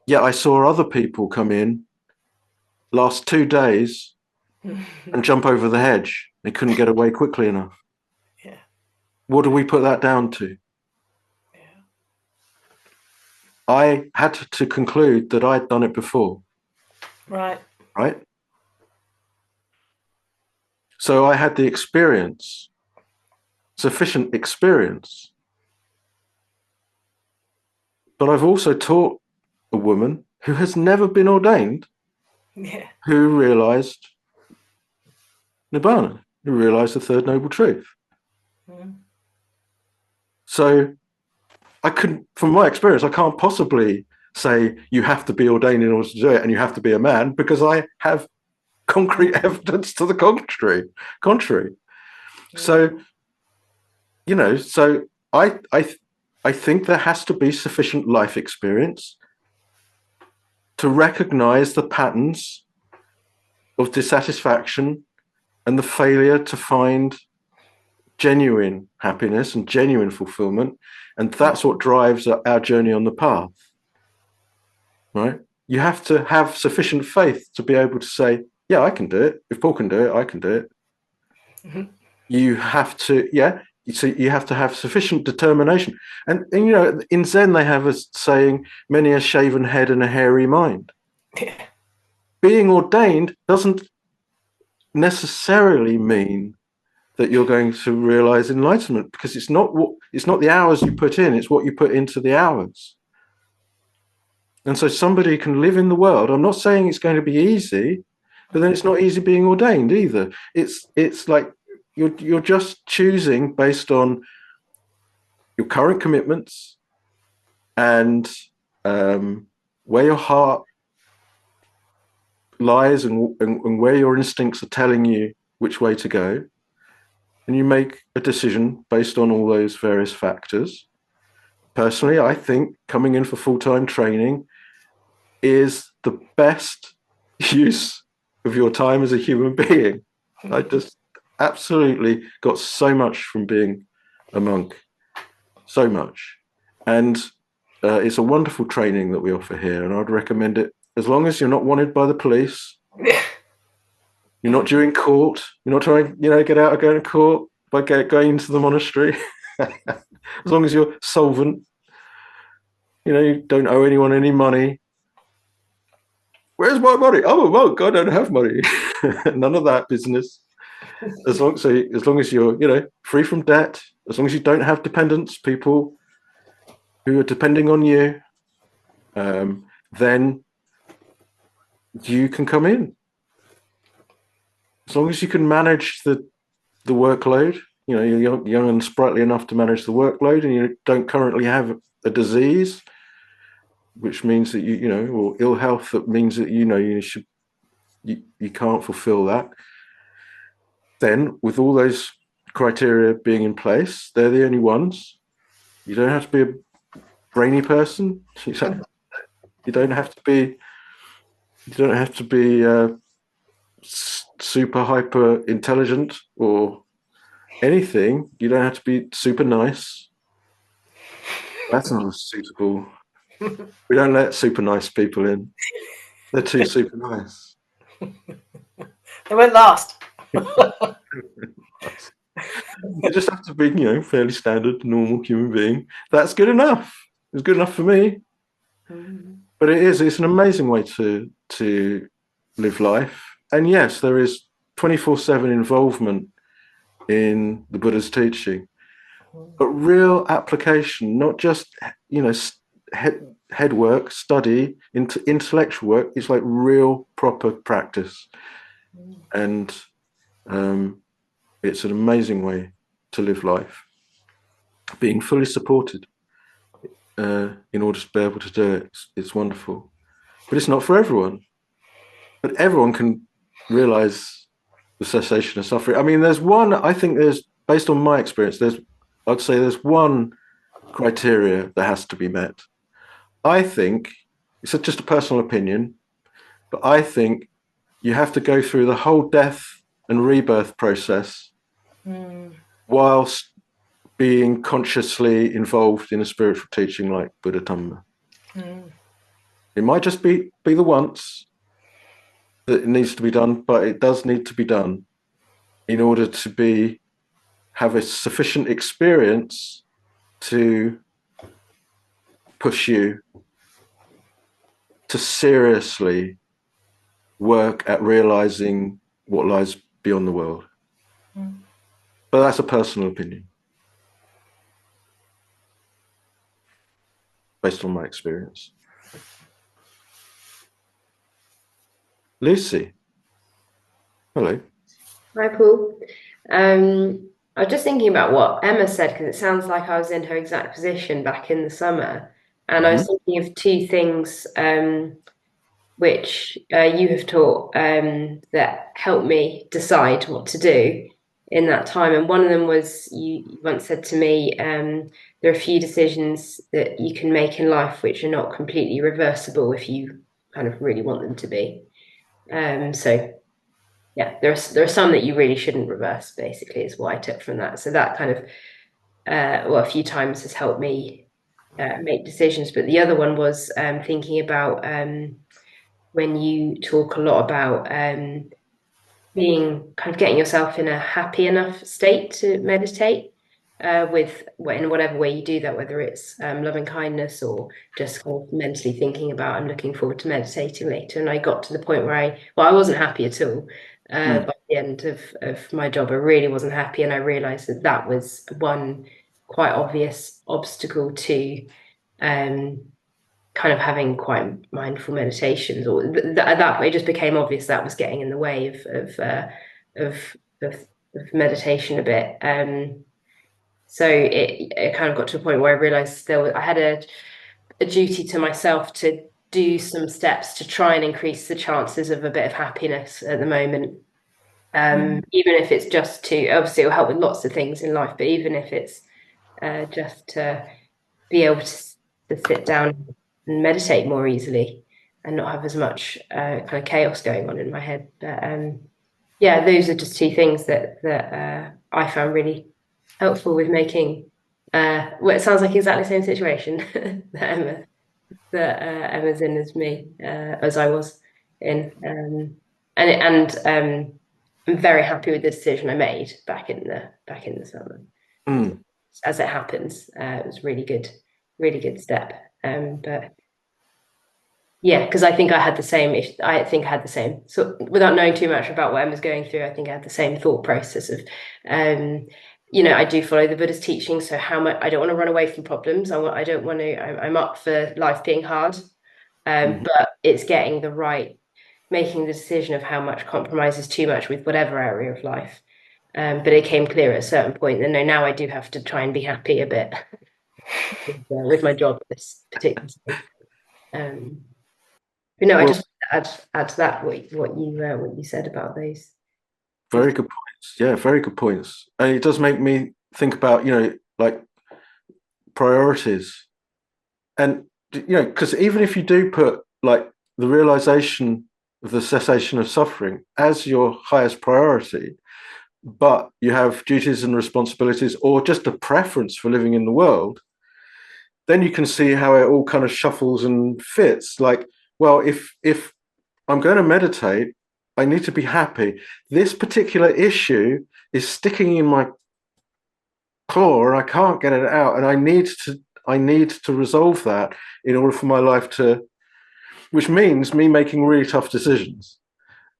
Yet I saw other people come in last 2 days and jump over the hedge. They couldn't get away quickly enough. Yeah. What do we put that down to? Yeah. I had to conclude that I'd done it before. Right. Right? So I had the experience, sufficient experience, But I've also taught a woman who has never been ordained, Yeah. who realized Nibbana, who realized the third noble truth. Mm. So I couldn't, from my experience, I can't possibly say you have to be ordained in order to do it and you have to be a man, because I have concrete evidence to the contrary. So, you know, so I think there has to be sufficient life experience to recognize the patterns of dissatisfaction and the failure to find genuine happiness and genuine fulfillment. And that's what drives our journey on the path, right? You have to have sufficient faith to be able to say, yeah, I can do it. If Paul can do it, I can do it. Mm-hmm. You have to, so you have to have sufficient determination. And you know, in Zen, they have a saying, many a shaven head and a hairy mind. Yeah. Being ordained doesn't necessarily mean that you're going to realize enlightenment, because it's not the hours you put in, it's what you put into the hours. And so somebody can live in the world. I'm not saying it's going to be easy, but then it's not easy being ordained either. It's like you're just choosing based on your current commitments and where your heart lies and where your instincts are telling you which way to go. And you make a decision based on all those various factors. Personally, I think coming in for full-time training is the best use of your time as a human being. I just absolutely got so much from being a monk, so much. And it's a wonderful training that we offer here, and I'd recommend it as long as you're not wanted by the police. You're not due in court. You're not trying, get out of going to court by going into the monastery. As long as you're solvent, you don't owe anyone any money. Where's my money? I'm a monk. I don't have money. None of that business. As long as you're, free from debt, as long as you don't have dependents, people who are depending on you, then you can come in. As long as you can manage the workload, you're young and sprightly enough to manage the workload, and you don't currently have a disease, which means that or ill health that means that you can't fulfill that. Then, with all those criteria being in place, they're the only ones. You don't have to be a brainy person. You don't have to be. You don't have to be super hyper intelligent or anything. You don't have to be super nice. That's not suitable. We don't let super nice people in. They're too super nice. They won't last. You just have to be, fairly standard, normal human being. That's good enough. It's good enough for me. But it's an amazing way to live life. And yes, there is 24/7 involvement in the Buddha's teaching, but real application, not just, head work, study, intellectual work. It's like real proper practice. And it's an amazing way to live life, being fully supported in order to be able to do it. It's wonderful, but it's not for everyone. But everyone can realize the cessation of suffering. I mean, based on my experience, I'd say there's one criteria that has to be met. I think, it's just a personal opinion, but I think you have to go through the whole death and rebirth process whilst being consciously involved in a spiritual teaching like Buddha Dhamma. It might just be the once that it needs to be done, but it does need to be done in order to have a sufficient experience to push you to seriously work at realizing what lies beyond the world. But that's a personal opinion. based on my experience. Lucy. Hello. Hi, Paul. I was just thinking about what Emma said, because it sounds like I was in her exact position back in the summer. And I was thinking of two things which you have taught that helped me decide what to do in that time. And one of them was, you once said to me, there are a few decisions that you can make in life which are not completely reversible if you kind of really want them to be. So yeah, there are some that you really shouldn't reverse, basically, is what I took from that. So that kind of, a few times has helped me make decisions. But the other one was thinking about when you talk a lot about being kind of getting yourself in a happy enough state to meditate in whatever way you do that, whether it's loving kindness or just kind of mentally thinking about, I'm looking forward to meditating later. And I got to the point where I wasn't happy at all. By the end of my job, I really wasn't happy. And I realized that was one quite obvious obstacle to kind of having quite mindful meditations, or at that point it just became obvious that was getting in the way of meditation a bit. So it kind of got to a point where I realized I had a duty to myself to do some steps to try and increase the chances of a bit of happiness at the moment. Even if it's just to, obviously it'll help with lots of things in life, but even if it's just to be able to sit down and meditate more easily and not have as much kind of chaos going on in my head. But yeah, those are just two things that I found really helpful with making. Well, it sounds like exactly the same situation that Emma's in as me, as I was in, and I'm very happy with the decision I made back in the summer. As it happens, it was really good step. But yeah, because I think I had the same. I think I had the same. So without knowing too much about what Emma's going through, I think I had the same thought process of, I do follow the Buddha's teaching. So how much I don't want to run away from problems. I don't want to. I'm up for life being hard, but it's getting making the decision of how much compromise is too much with whatever area of life. But it came clear at a certain point that no, now I do have to try and be happy a bit with my job at this particular stage. But no, I just want to add to that what you said about those. Very good points. Yeah, very good points. And it does make me think about, like priorities. And, because even if you do put like the realization of the cessation of suffering as your highest priority, but you have duties and responsibilities or just a preference for living in the world, then you can see how it all kind of shuffles and fits. Like, well, if I'm going to meditate, I need to be happy. This particular issue is sticking in my claw and I can't get it out. And I need to resolve that in order for my life which means me making really tough decisions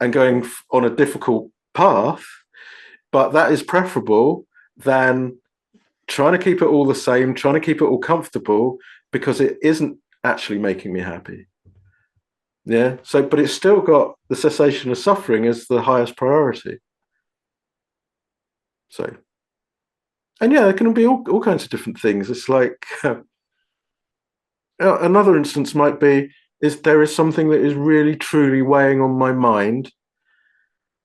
and going on a difficult path. But that is preferable than trying to keep it all the same, trying to keep it all comfortable, because it isn't actually making me happy. Yeah. So, but it's still got the cessation of suffering as the highest priority. So, and yeah, there can be all kinds of different things. It's like another instance might be there is something that is really truly weighing on my mind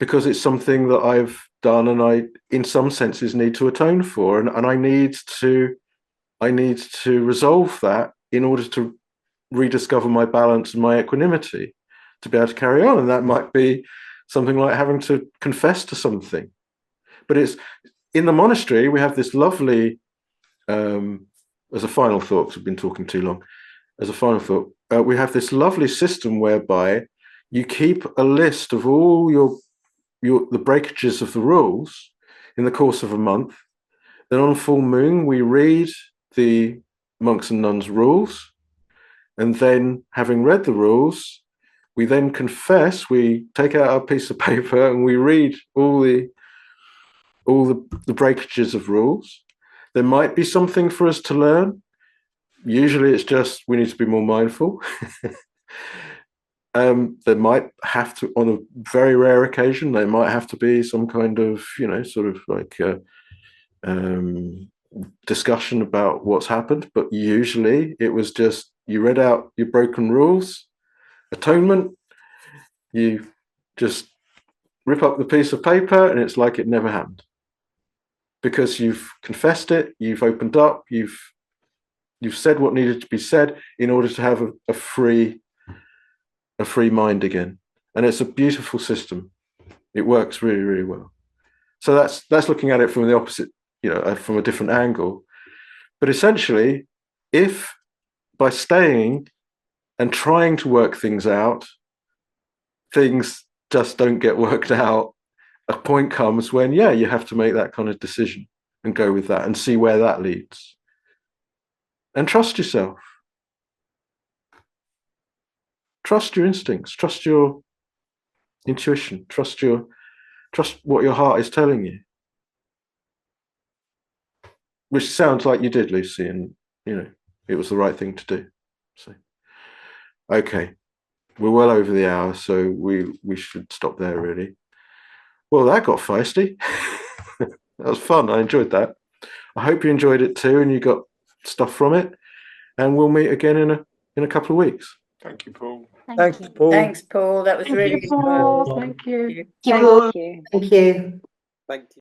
because it's something that I've done and I, in some senses, need to atone for, and I need to resolve that in order to rediscover my balance and my equanimity to be able to carry on. And that might be something like having to confess to something. But it's in the monastery, we have this lovely, as a final thought, because we've been talking too long, as a final thought, we have this lovely system whereby you keep a list of all the breakages of the rules in the course of a month. Then on a full moon, we read the monks and nuns' rules. And then, having read the rules, we then confess. We take out our piece of paper and we read all the breakages of rules. There might be something for us to learn, Usually it's just we need to be more mindful. There might have to, on a very rare occasion, there might have to be some kind of, sort of like discussion about what's happened. But usually it was just you read out your broken rules, atonement, you just rip up the piece of paper and it's like it never happened. Because you've confessed it, you've opened up, you've said what needed to be said in order to have a free mind again. And it's a beautiful system. It works really, really well. So that's looking at it from the opposite, from a different angle. But essentially, if by staying and trying to work things out, things just don't get worked out, a point comes when, you have to make that kind of decision and go with that and see where that leads. And trust yourself. Trust your instincts. Trust your intuition. Trust what your heart is telling you. Which sounds like you did, Lucy, and it was the right thing to do. So, okay, we're well over the hour, so we should stop there, really. Well, that got feisty. That was fun. I enjoyed that. I hope you enjoyed it too, and you got stuff from it. And we'll meet again in a couple of weeks. Thank you, Paul. Thanks, Paul. Thanks, Paul. That was really good. Paul. Thank you. Thank you. Thank you. Thank you.